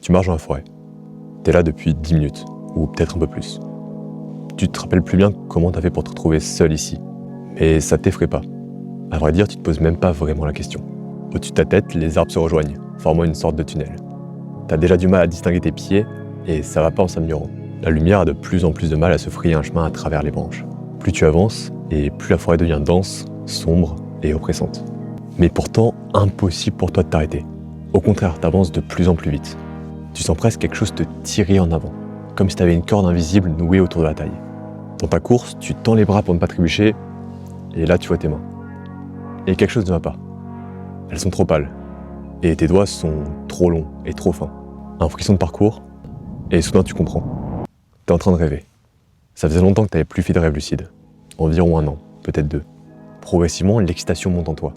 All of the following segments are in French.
Tu marches dans la forêt. T'es là depuis 10 minutes, ou peut-être un peu plus. Tu te rappelles plus bien comment t'as fait pour te retrouver seul ici. Mais ça t'effraie pas. À vrai dire, tu te poses même pas vraiment la question. Au-dessus de ta tête, les arbres se rejoignent, formant une sorte de tunnel. T'as déjà du mal à distinguer tes pieds, et ça va pas en s'améliorant. La lumière a de plus en plus de mal à se frayer un chemin à travers les branches. Plus tu avances, et plus la forêt devient dense, sombre et oppressante. Mais pourtant, impossible pour toi de t'arrêter. Au contraire, t'avances de plus en plus vite. Tu sens presque quelque chose te tirer en avant, comme si t'avais une corde invisible nouée autour de la taille. Dans ta course, tu tends les bras pour ne pas trébucher, et là tu vois tes mains. Et quelque chose ne va pas. Elles sont trop pâles, et tes doigts sont trop longs et trop fins. Un frisson de parcours, et soudain tu comprends. T'es en train de rêver. Ça faisait longtemps que t'avais plus fait de rêve lucide. Environ 1 an, peut-être 2. Progressivement, l'excitation monte en toi.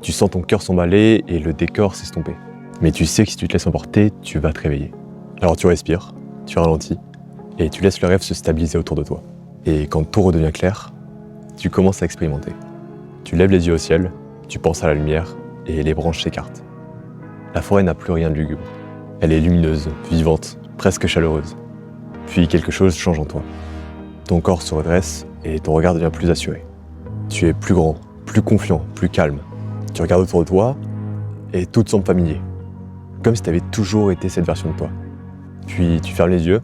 Tu sens ton cœur s'emballer et le décor s'estomper. Mais tu sais que si tu te laisses emporter, tu vas te réveiller. Alors tu respires, tu ralentis, et tu laisses le rêve se stabiliser autour de toi. Et quand tout redevient clair, tu commences à expérimenter. Tu lèves les yeux au ciel, tu penses à la lumière, et les branches s'écartent. La forêt n'a plus rien de lugubre. Elle est lumineuse, vivante, presque chaleureuse. Puis quelque chose change en toi. Ton corps se redresse, et ton regard devient plus assuré. Tu es plus grand, plus confiant, plus calme. Tu regardes autour de toi, et tout te semble familier. Comme si tu avais toujours été cette version de toi. Puis tu fermes les yeux,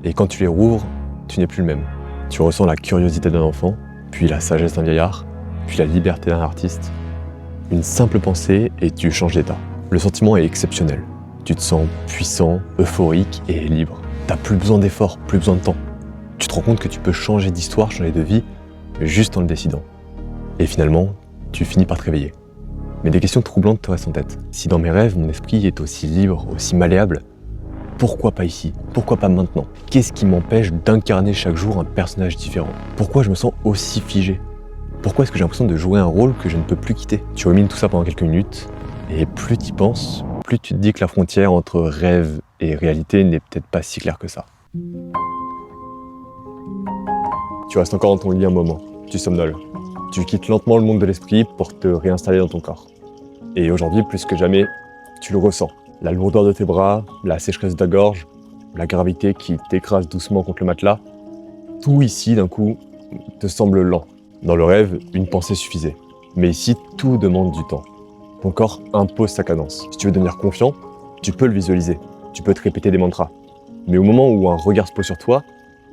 et quand tu les rouvres, tu n'es plus le même. Tu ressens la curiosité d'un enfant, puis la sagesse d'un vieillard, puis la liberté d'un artiste. Une simple pensée et tu changes d'état. Le sentiment est exceptionnel. Tu te sens puissant, euphorique et libre. T'as plus besoin d'efforts, plus besoin de temps. Tu te rends compte que tu peux changer d'histoire, changer de vie, juste en le décidant. Et finalement, tu finis par te réveiller. Mais des questions troublantes te restent en tête. Si dans mes rêves, mon esprit est aussi libre, aussi malléable, pourquoi pas ici? Pourquoi pas maintenant? Qu'est-ce qui m'empêche d'incarner chaque jour un personnage différent? Pourquoi je me sens aussi figé? Pourquoi est-ce que j'ai l'impression de jouer un rôle que je ne peux plus quitter? Tu rumines tout ça pendant quelques minutes, et plus tu y penses, plus tu te dis que la frontière entre rêve et réalité n'est peut-être pas si claire que ça. Tu restes encore dans ton lit un moment, tu somnoles. Tu quittes lentement le monde de l'esprit pour te réinstaller dans ton corps. Et aujourd'hui, plus que jamais, tu le ressens. La lourdeur de tes bras, la sécheresse de ta gorge, la gravité qui t'écrase doucement contre le matelas. Tout ici, d'un coup, te semble lent. Dans le rêve, une pensée suffisait. Mais ici, tout demande du temps. Ton corps impose sa cadence. Si tu veux devenir confiant, tu peux le visualiser. Tu peux te répéter des mantras. Mais au moment où un regard se pose sur toi,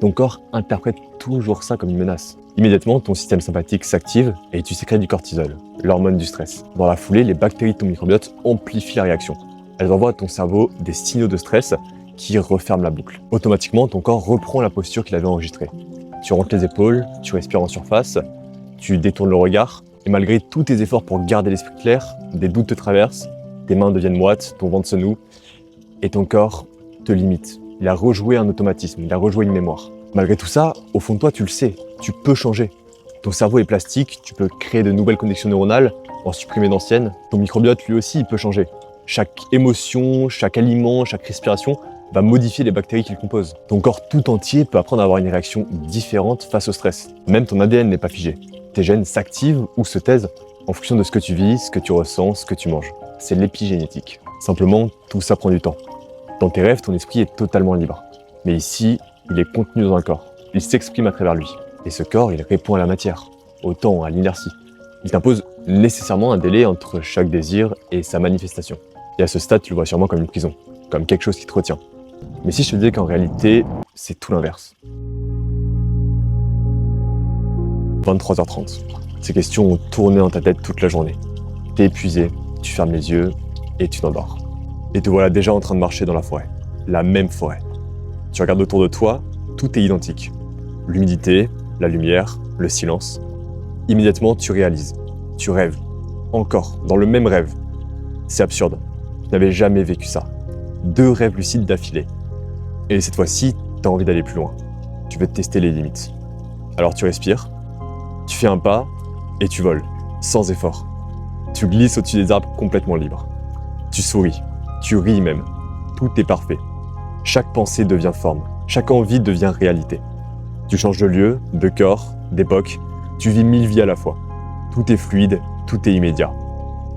ton corps interprète toujours ça comme une menace. Immédiatement, ton système sympathique s'active et tu sécrètes du cortisol, l'hormone du stress. Dans la foulée, les bactéries de ton microbiote amplifient la réaction. Elles envoient à ton cerveau des signaux de stress qui referment la boucle. Automatiquement, ton corps reprend la posture qu'il avait enregistrée. Tu rentres les épaules, tu respires en surface, tu détournes le regard, et malgré tous tes efforts pour garder l'esprit clair, des doutes te traversent, tes mains deviennent moites, ton ventre se noue, et ton corps te limite. Il a rejoué un automatisme, il a rejoué une mémoire. Malgré tout ça, au fond de toi, tu le sais, tu peux changer. Ton cerveau est plastique, tu peux créer de nouvelles connexions neuronales, en supprimer d'anciennes. Ton microbiote, lui aussi, il peut changer. Chaque émotion, chaque aliment, chaque respiration va modifier les bactéries qu'il compose. Ton corps tout entier peut apprendre à avoir une réaction différente face au stress. Même ton ADN n'est pas figé. Tes gènes s'activent ou se taisent en fonction de ce que tu vis, ce que tu ressens, ce que tu manges. C'est l'épigénétique. Simplement, tout ça prend du temps. Dans tes rêves, ton esprit est totalement libre. Mais ici, il est contenu dans un corps. Il s'exprime à travers lui. Et ce corps, il répond à la matière, au temps, à l'inertie. Il t'impose nécessairement un délai entre chaque désir et sa manifestation. Et à ce stade, tu le vois sûrement comme une prison, comme quelque chose qui te retient. Mais si je te disais qu'en réalité, c'est tout l'inverse. 23h30. Ces questions ont tourné dans ta tête toute la journée. T'es épuisé, tu fermes les yeux et tu t'endors. Et te voilà déjà en train de marcher dans la forêt. La même forêt. Tu regardes autour de toi, tout est identique. L'humidité, la lumière, le silence. Immédiatement, tu réalises. Tu rêves. Encore, dans le même rêve. C'est absurde. Tu n'avais jamais vécu ça. 2 rêves lucides d'affilée. Et cette fois-ci, tu as envie d'aller plus loin. Tu veux tester les limites. Alors tu respires, tu fais un pas et tu voles, sans effort. Tu glisses au-dessus des arbres complètement libre. Tu souris, tu ris même. Tout est parfait. Chaque pensée devient forme, chaque envie devient réalité. Tu changes de lieu, de corps, d'époque. Tu vis 1000 vies à la fois. Tout est fluide, tout est immédiat.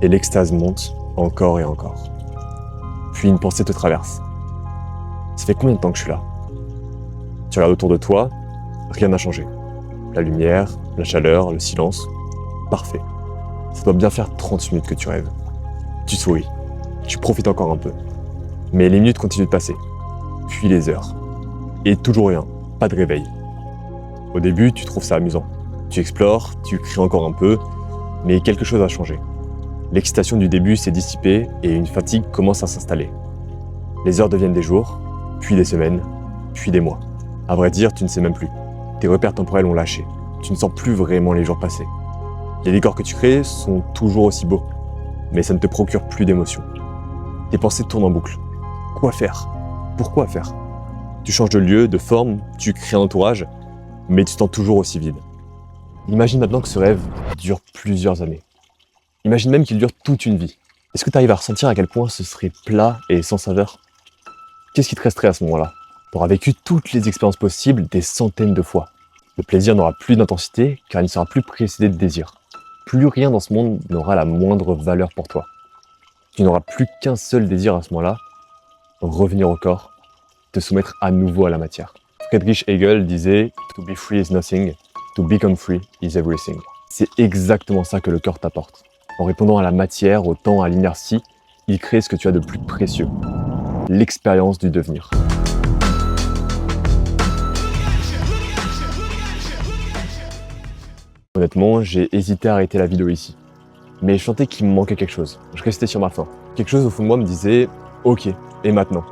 Et l'extase monte encore et encore. Puis une pensée te traverse. Ça fait combien de temps que je suis là? Tu regardes autour de toi, rien n'a changé. La lumière, la chaleur, le silence, parfait. Ça doit bien faire 30 minutes que tu rêves. Tu souris, tu profites encore un peu. Mais les minutes continuent de passer, puis les heures. Et toujours rien, pas de réveil. Au début, tu trouves ça amusant. Tu explores, tu cries encore un peu, mais quelque chose a changé. L'excitation du début s'est dissipée et une fatigue commence à s'installer. Les heures deviennent des jours, puis des semaines, puis des mois. À vrai dire, tu ne sais même plus. Tes repères temporels ont lâché. Tu ne sens plus vraiment les jours passer. Les décors que tu crées sont toujours aussi beaux, mais ça ne te procure plus d'émotion. Tes pensées tournent en boucle. Quoi faire? Pourquoi faire? Tu changes de lieu, de forme, tu crées un entourage, mais tu te sens toujours aussi vide. Imagine maintenant que ce rêve dure plusieurs années. Imagine même qu'il dure toute une vie. Est-ce que tu arrives à ressentir à quel point ce serait plat et sans saveur? Qu'est-ce qui te resterait à ce moment-là? Tu auras vécu toutes les expériences possibles des centaines de fois. Le plaisir n'aura plus d'intensité car il ne sera plus précédé de désir. Plus rien dans ce monde n'aura la moindre valeur pour toi. Tu n'auras plus qu'un seul désir à ce moment-là, revenir au corps, te soumettre à nouveau à la matière. Friedrich Hegel disait « To be free is nothing, to become free is everything ». C'est exactement ça que le corps t'apporte. En répondant à la matière, au temps, à l'inertie, il crée ce que tu as de plus précieux, l'expérience du devenir. Honnêtement, j'ai hésité à arrêter la vidéo ici. Mais je sentais qu'il me manquait quelque chose. Je restais sur ma faim. Quelque chose au fond de moi me disait « Ok, et maintenant ?»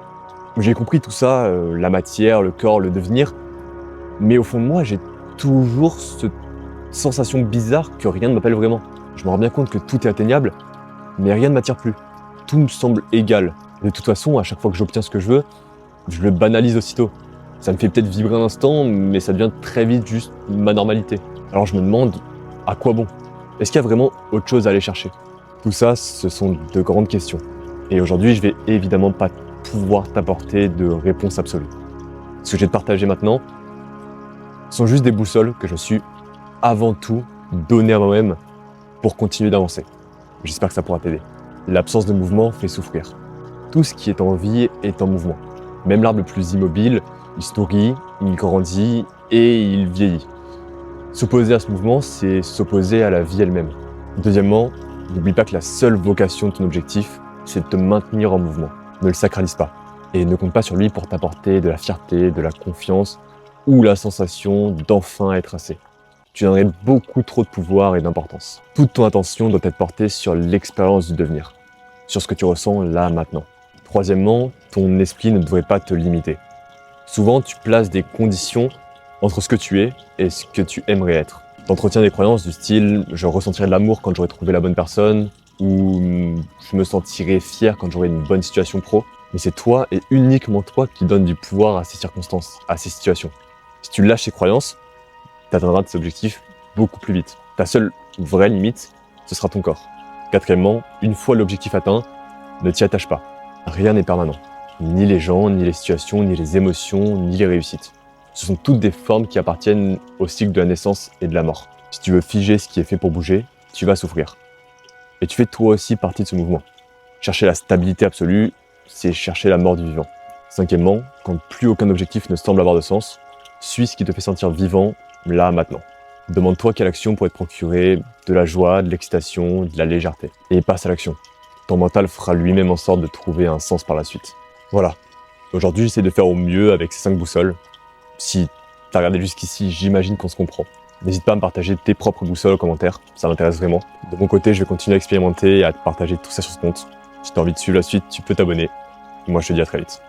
J'ai compris tout ça, la matière, le corps, le devenir. Mais au fond de moi, j'ai toujours cette sensation bizarre que rien ne m'appelle vraiment. Je me rends bien compte que tout est atteignable, mais rien ne m'attire plus. Tout me semble égal. De toute façon, à chaque fois que j'obtiens ce que je veux, je le banalise aussitôt. Ça me fait peut-être vibrer un instant, mais ça devient très vite juste ma normalité. Alors je me demande, à quoi bon? Est-ce qu'il y a vraiment autre chose à aller chercher? Tout ça, ce sont de grandes questions. Et aujourd'hui, je vais évidemment pas pouvoir t'apporter de réponse absolue. Ce que je vais te partager maintenant sont juste des boussoles que je me suis avant tout données à moi-même pour continuer d'avancer. J'espère que ça pourra t'aider. L'absence de mouvement fait souffrir. Tout ce qui est en vie est en mouvement. Même l'arbre le plus immobile, il se nourrit, il grandit et il vieillit. S'opposer à ce mouvement, c'est s'opposer à la vie elle-même. Deuxièmement, n'oublie pas que la seule vocation de ton objectif, c'est de te maintenir en mouvement. Ne le sacralise pas et ne compte pas sur lui pour t'apporter de la fierté, de la confiance ou la sensation d'enfin être assez. Tu donnerais beaucoup trop de pouvoir et d'importance. Toute ton attention doit être portée sur l'expérience du devenir, sur ce que tu ressens là, maintenant. Troisièmement, ton esprit ne devrait pas te limiter. Souvent, tu places des conditions entre ce que tu es et ce que tu aimerais être. T'entretiens des croyances du style « je ressentirai de l'amour quand j'aurai trouvé la bonne personne » ou « je me sentirai fier quand j'aurai une bonne situation pro ». Mais c'est toi et uniquement toi qui donne du pouvoir à ces circonstances, à ces situations. Si tu lâches ces croyances, tu atteindras tes objectifs beaucoup plus vite. Ta seule vraie limite, ce sera ton corps. Quatrièmement, une fois l'objectif atteint, ne t'y attache pas. Rien n'est permanent. Ni les gens, ni les situations, ni les émotions, ni les réussites. Ce sont toutes des formes qui appartiennent au cycle de la naissance et de la mort. Si tu veux figer ce qui est fait pour bouger, tu vas souffrir. Et tu fais toi aussi partie de ce mouvement. Chercher la stabilité absolue, c'est chercher la mort du vivant. Cinquièmement, quand plus aucun objectif ne semble avoir de sens, suis ce qui te fait sentir vivant, là, maintenant. Demande-toi quelle action pourrait te procurer de la joie, de l'excitation, de la légèreté. Et passe à l'action. Ton mental fera lui-même en sorte de trouver un sens par la suite. Voilà. Aujourd'hui, j'essaie de faire au mieux avec ces 5 boussoles. Si t'as regardé jusqu'ici, j'imagine qu'on se comprend. N'hésite pas à me partager tes propres boussoles en commentaire, ça m'intéresse vraiment. De mon côté, je vais continuer à expérimenter et à te partager tout ça sur ce compte. Si t'as envie de suivre la suite, tu peux t'abonner. Moi, je te dis à très vite.